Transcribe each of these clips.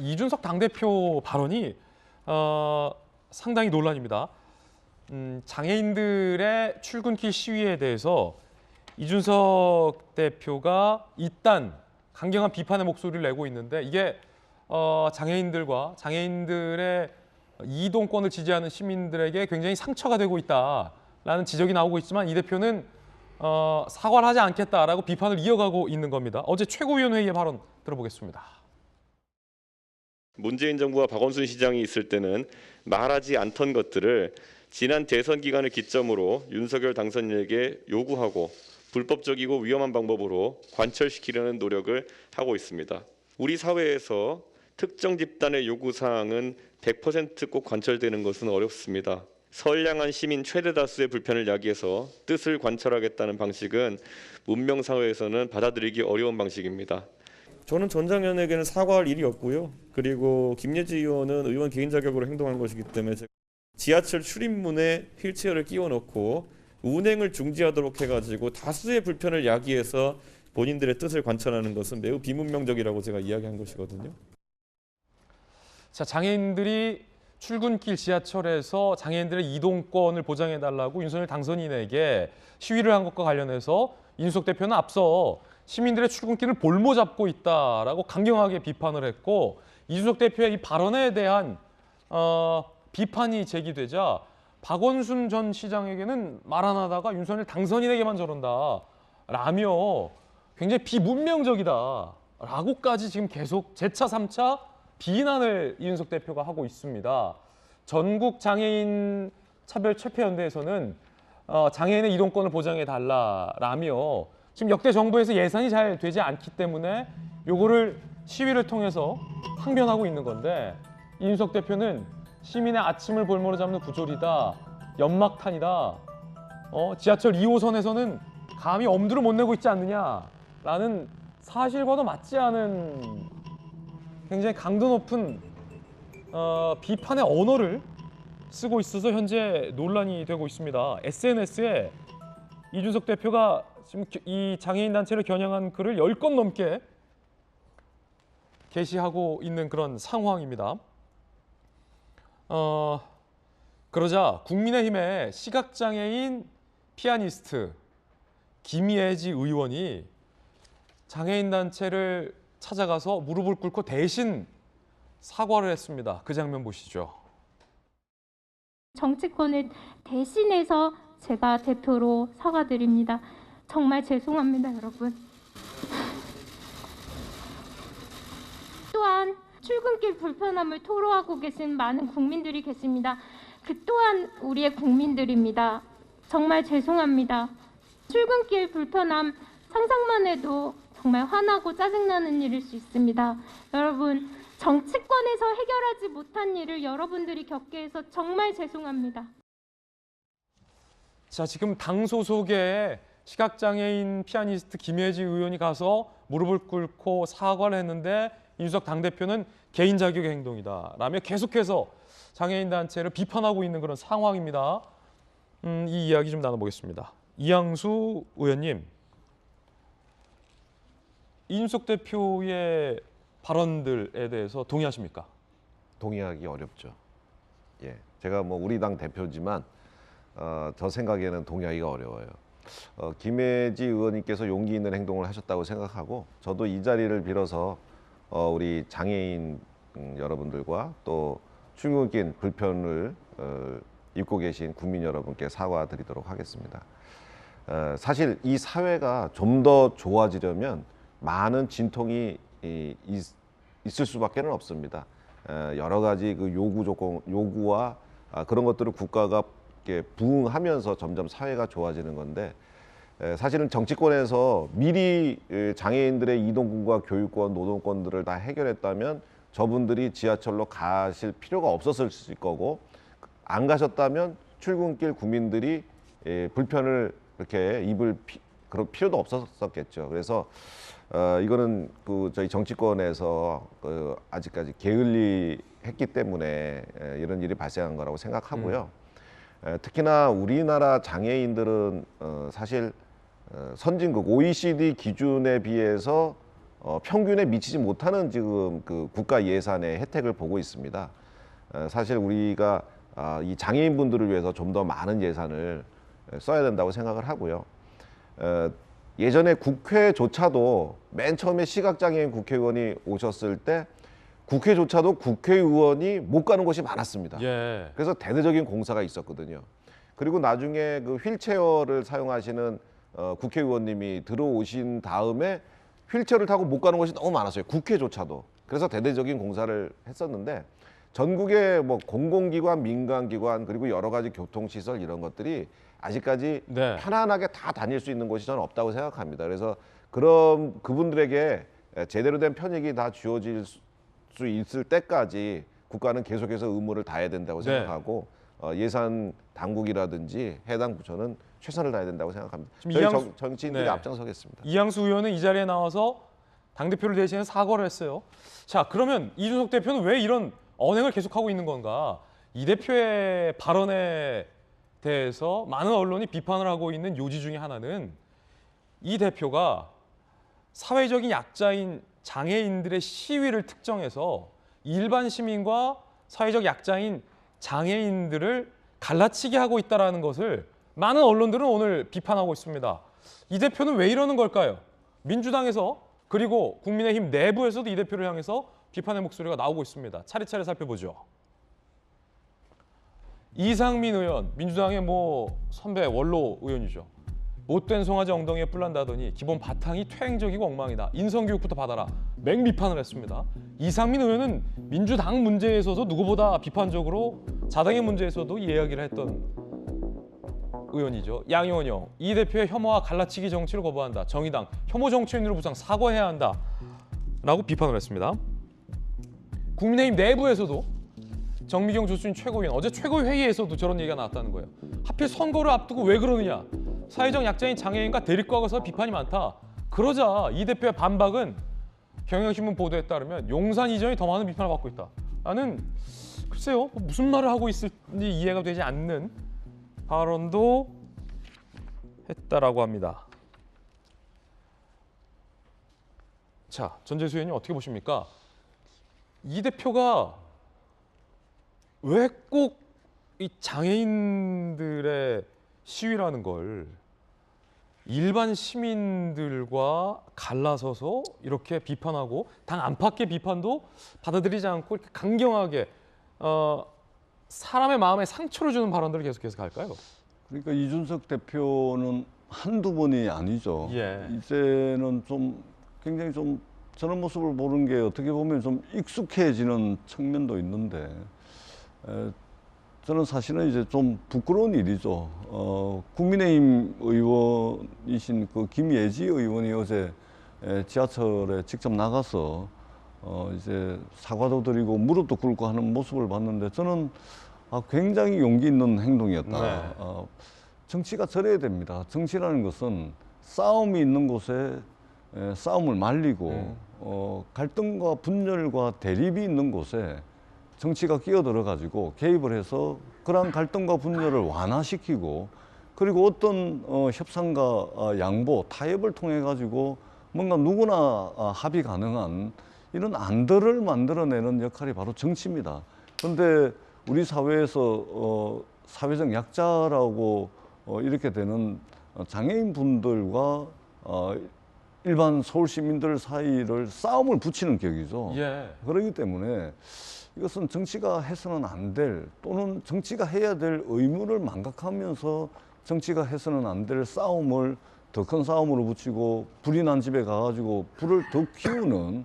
이준석 당대표 발언이 상당히 논란입니다. 장애인들의 출근길 시위에 대해서 이준석 대표가 일단 강경한 비판의 목소리를 내고 있는데 이게 장애인들과 장애인들의 이동권을 지지하는 시민들에게 굉장히 상처가 되고 있다라는 지적이 나오고 있지만 이 대표는 사과를 하지 않겠다라고 비판을 이어가고 있는 겁니다. 어제 최고위원회의 발언 들어보겠습니다. 문재인 정부와 박원순 시장이 있을 때는 말하지 않던 것들을 지난 대선 기간을 기점으로 윤석열 당선인에게 요구하고 불법적이고 위험한 방법으로 관철시키려는 노력을 하고 있습니다. 우리 사회에서 특정 집단의 요구사항은 100% 꼭 관철되는 것은 어렵습니다. 선량한 시민 최대 다수의 불편을 야기해서 뜻을 관철하겠다는 방식은 문명 사회에서는 받아들이기 어려운 방식입니다. 저는 전 장현에게는 사과할 일이 없고요. 그리고 김예지 의원은 의원 개인 자격으로 행동한 것이기 때문에 지하철 출입문에 휠체어를 끼워놓고 운행을 중지하도록 해가지고 다수의 불편을 야기해서 본인들의 뜻을 관철하는 것은 매우 비문명적이라고 제가 이야기한 것이거든요. 자, 장애인들이 출근길 지하철에서 장애인들의 이동권을 보장해달라고 윤석열 당선인에게 시위를 한 것과 관련해서 이준석 대표는 앞서 시민들의 출근길을 볼모 잡고 있다라고 강경하게 비판을 했고 이준석 대표의 이 발언에 대한 비판이 제기되자 박원순 전 시장에게는 말 안 하다가 윤석열 당선인에게만 저런다라며 굉장히 비문명적이다라고까지 지금 계속 재차 3차 비난을 이준석 대표가 하고 있습니다. 전국 장애인 차별철폐연대에서는 장애인의 이동권을 보장해달라라며 지금 역대 정부에서 예산이 잘 되지 않기 때문에 요거를 시위를 통해서 항변하고 있는 건데 이준석 대표는 시민의 아침을 볼모로 잡는 구졸이다, 연막탄이다, 지하철 2호선에서는 감히 엄두를 못 내고 있지 않느냐라는 사실과도 맞지 않은 굉장히 강도 높은 비판의 언어를 쓰고 있어서 현재 논란이 되고 있습니다. SNS에 이준석 대표가 지금 이 장애인 단체를 겨냥한 글을 10건 넘게 게시하고 있는 그런 상황입니다. 그러자 국민의힘의 시각장애인 피아니스트 김예지 의원이 장애인 단체를 찾아가서 무릎을 꿇고 대신 사과를 했습니다. 그 장면 보시죠. 정치권을 대신해서 제가 대표로 사과드립니다. 정말 죄송합니다, 여러분. 또한 출근길 불편함을 토로하고 계신 많은 국민들이 계십니다. 그 또한 우리의 국민들입니다. 정말 죄송합니다. 출근길 불편함 상상만 해도 정말 화나고 짜증나는 일일 수 있습니다. 여러분, 정치권에서 해결하지 못한 일을 여러분들이 겪게 해서 정말 죄송합니다. 자, 지금 당 소속의 시각장애인 피아니스트 김예지 의원이 가서 무릎을 꿇고 사과를 했는데 이준석 당대표는 개인 자격의 행동이다 라며 계속해서 장애인 단체를 비판하고 있는 그런 상황입니다. 이 이야기 좀 나눠보겠습니다. 이양수 의원님, 이준석 대표의 발언들에 대해서 동의하십니까? 동의하기 어렵죠. 예, 제가 뭐 우리 당 대표지만 저 생각에는 동의하기가 어려워요. 김예지 의원님께서 용기 있는 행동을 하셨다고 생각하고 저도 이 자리를 빌어서 우리 장애인 여러분들과 또 출근길 불편을 입고 계신 국민 여러분께 사과드리도록 하겠습니다. 사실 이 사회가 좀 더 좋아지려면 많은 진통이 있을 수밖에 없습니다. 여러 가지 그 요구와 그런 것들을 국가가 부응하면서 점점 사회가 좋아지는 건데 사실은 정치권에서 미리 장애인들의 이동권과 교육권, 노동권들을 다 해결했다면 저분들이 지하철로 가실 필요가 없었을 거고 안 가셨다면 출근길 국민들이 불편을 이렇게 그럴 필요도 없었겠죠. 그래서 이거는 저희 정치권에서 아직까지 게을리했기 때문에 이런 일이 발생한 거라고 생각하고요. 특히나 우리나라 장애인들은 사실 선진국 OECD 기준에 비해서 평균에 미치지 못하는 지금 그 국가 예산의 혜택을 보고 있습니다. 사실 우리가 이 장애인분들을 위해서 좀 더 많은 예산을 써야 된다고 생각을 하고요. 예전에 국회조차도 맨 처음에 시각장애인 국회의원이 오셨을 때 국회조차도 국회의원이 못 가는 곳이 많았습니다. 예. 그래서 대대적인 공사가 있었거든요. 그리고 나중에 그 휠체어를 사용하시는 국회의원님이 들어오신 다음에 휠체어를 타고 못 가는 곳이 너무 많았어요. 국회조차도. 그래서 대대적인 공사를 했었는데 전국의 뭐 공공기관, 민간기관 그리고 여러 가지 교통시설 이런 것들이 아직까지 네. 편안하게 다 다닐 수 있는 곳이 저는 없다고 생각합니다. 그래서 그런 그분들에게 제대로 된 편익이 다 주어질 수 있을 때까지 국가는 계속해서 의무를 다해야 된다고 네. 생각하고 예산 당국이라든지 해당 부처는 최선을 다해야 된다고 생각합니다. 지금 저희 이양수- 정치인들이 네. 앞장서겠습니다. 이양수 의원은 이 자리에 나와서 당대표를 대신해 사과를 했어요. 자, 그러면 이준석 대표는 왜 이런 언행을 계속하고 있는 건가? 이 대표의 발언에 대해서 많은 언론이 비판을 하고 있는 요지 중에 하나는 이 대표가 사회적인 약자인 장애인들의 시위를 특정해서 일반 시민과 사회적 약자인 장애인들을 갈라치게 하고 있다는 것을 많은 언론들은 오늘 비판하고 있습니다. 이 대표는 왜 이러는 걸까요? 민주당에서 그리고 국민의힘 내부에서도 이 대표를 향해서 비판의 목소리가 나오고 있습니다. 차례차례 살펴보죠. 이상민 의원, 민주당의 뭐 선배 원로 의원이죠. 못된 송아지 엉덩이에 뿔난다더니 기본 바탕이 퇴행적이고 엉망이다. 인성교육부터 받아라. 맹비판을 했습니다. 이상민 의원은 민주당 문제에서도 누구보다 비판적으로 자당의 문제에서도 이야기를 했던 의원이죠. 양효원 이 대표의 혐오와 갈라치기 정치를 거부한다. 정의당 혐오 정치인으로 부상 사과해야 한다. 라고 비판을 했습니다. 국민의힘 내부에서도 정미경 조수진 최고위원 어제 최고회의에서도 저런 얘기가 나왔다는 거예요. 하필 선거를 앞두고 왜 그러느냐. 사회적 약자인 장애인과 대립과거서 비판이 많다. 그러자 이 대표의 반박은 경향신문 보도에 따르면 용산 이전이 더 많은 비판을 받고 있다. 나는 글쎄요 무슨 말을 하고 있을지 이해가 되지 않는 발언도 했다라고 합니다. 자, 전재수 의원님 어떻게 보십니까? 이 대표가 왜 꼭 이 장애인들의 시위라는 걸 일반 시민들과 갈라서서 이렇게 비판하고 당 안팎의 비판도 받아들이지 않고 이렇게 강경하게 사람의 마음에 상처를 주는 발언들을 계속해서 갈까요? 그러니까 이준석 대표는 한두 번이 아니죠. 예. 이제는 좀 굉장히 좀 저런 모습을 보는 게 어떻게 보면 좀 익숙해지는 측면도 있는데 저는 사실은 이제 좀 부끄러운 일이죠. 국민의힘 의원이신 그 김예지 의원이 어제 지하철에 직접 나가서 이제 사과도 드리고 무릎도 꿇고 하는 모습을 봤는데 저는 굉장히 용기 있는 행동이었다. 네. 정치가 저래야 됩니다. 정치라는 것은 싸움이 있는 곳에 싸움을 말리고 갈등과 분열과 대립이 있는 곳에 정치가 끼어들어 가지고 개입을 해서 그러한 갈등과 분열을 완화시키고 그리고 어떤 협상과 양보, 타협을 통해 가지고 뭔가 누구나 합의 가능한 이런 안들을 만들어내는 역할이 바로 정치입니다. 그런데 우리 사회에서 사회적 약자라고 이렇게 되는 장애인 분들과 일반 서울 시민들 사이를 싸움을 붙이는 격이죠. 예. 그렇기 때문에 이것은 정치가 해서는 안 될 또는 정치가 해야 될 의무를 망각하면서 정치가 해서는 안 될 싸움을 더 큰 싸움으로 붙이고 불이 난 집에 가가지고 불을 더 키우는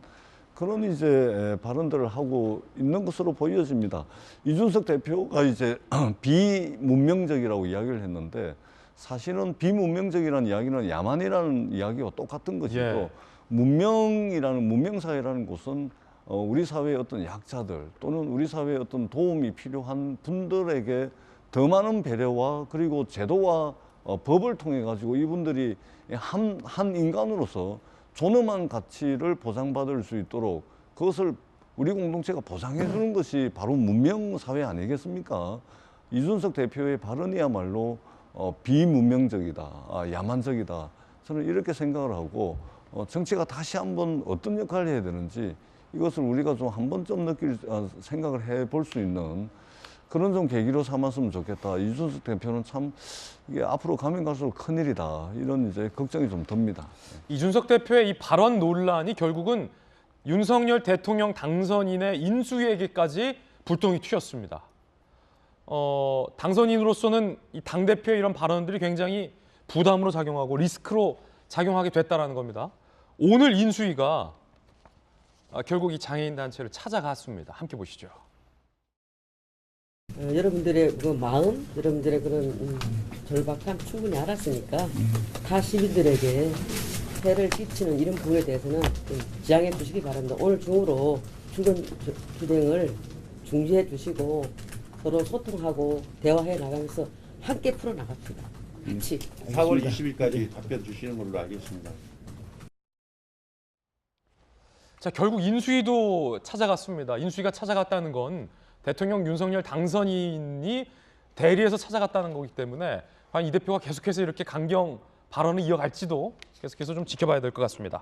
그런 이제 발언들을 하고 있는 것으로 보여집니다. 이준석 대표가 이제 비문명적이라고 이야기를 했는데 사실은 비문명적이라는 이야기는 야만이라는 이야기와 똑같은 것이고 예. 문명사회라는 곳은 우리 사회의 어떤 약자들 또는 우리 사회의 어떤 도움이 필요한 분들에게 더 많은 배려와 그리고 제도와 법을 통해 가지고 이분들이 한 인간으로서 존엄한 가치를 보장받을 수 있도록 그것을 우리 공동체가 보장해 주는 것이 바로 문명사회 아니겠습니까? 이준석 대표의 발언이야말로 비문명적이다, 야만적이다. 저는 이렇게 생각을 하고 정치가 다시 한번 어떤 역할을 해야 되는지 이것을 우리가 좀 한 번쯤 생각을 해볼 수 있는 그런 좀 계기로 삼았으면 좋겠다. 이준석 대표는 참 이게 앞으로 가면 갈수록 큰일이다. 이런 이제 걱정이 좀 듭니다. 이준석 대표의 이 발언 논란이 결국은 윤석열 대통령 당선인의 인수위에게까지 불똥이 튀었습니다. 당선인으로서는 이 당대표의 이런 발언들이 굉장히 부담으로 작용하고 리스크로 작용하게 됐다는 겁니다. 오늘 인수위가 결국 이 장애인 단체를 찾아갔습니다. 함께 보시죠. 여러분들의 그 마음, 여러분들의 그런 절박함 충분히 알았으니까 다 시민들에게 해를 끼치는 이런 부분에 대해서는 좀 지양해 주시기 바랍니다. 오늘 중으로 주건 주행을 중지해 주시고 서로 소통하고 대화해 나가면서 함께 풀어 나갑시다. 같이. 4월 20일까지 답변 주시는 걸로 알겠습니다. 자, 결국 인수위도 찾아갔습니다. 인수위가 찾아갔다는 건 대통령 윤석열 당선인이 대리해서 찾아갔다는 거기 때문에 과연 이 대표가 계속해서 이렇게 강경 발언을 이어갈지도 계속해서 좀 지켜봐야 될 것 같습니다.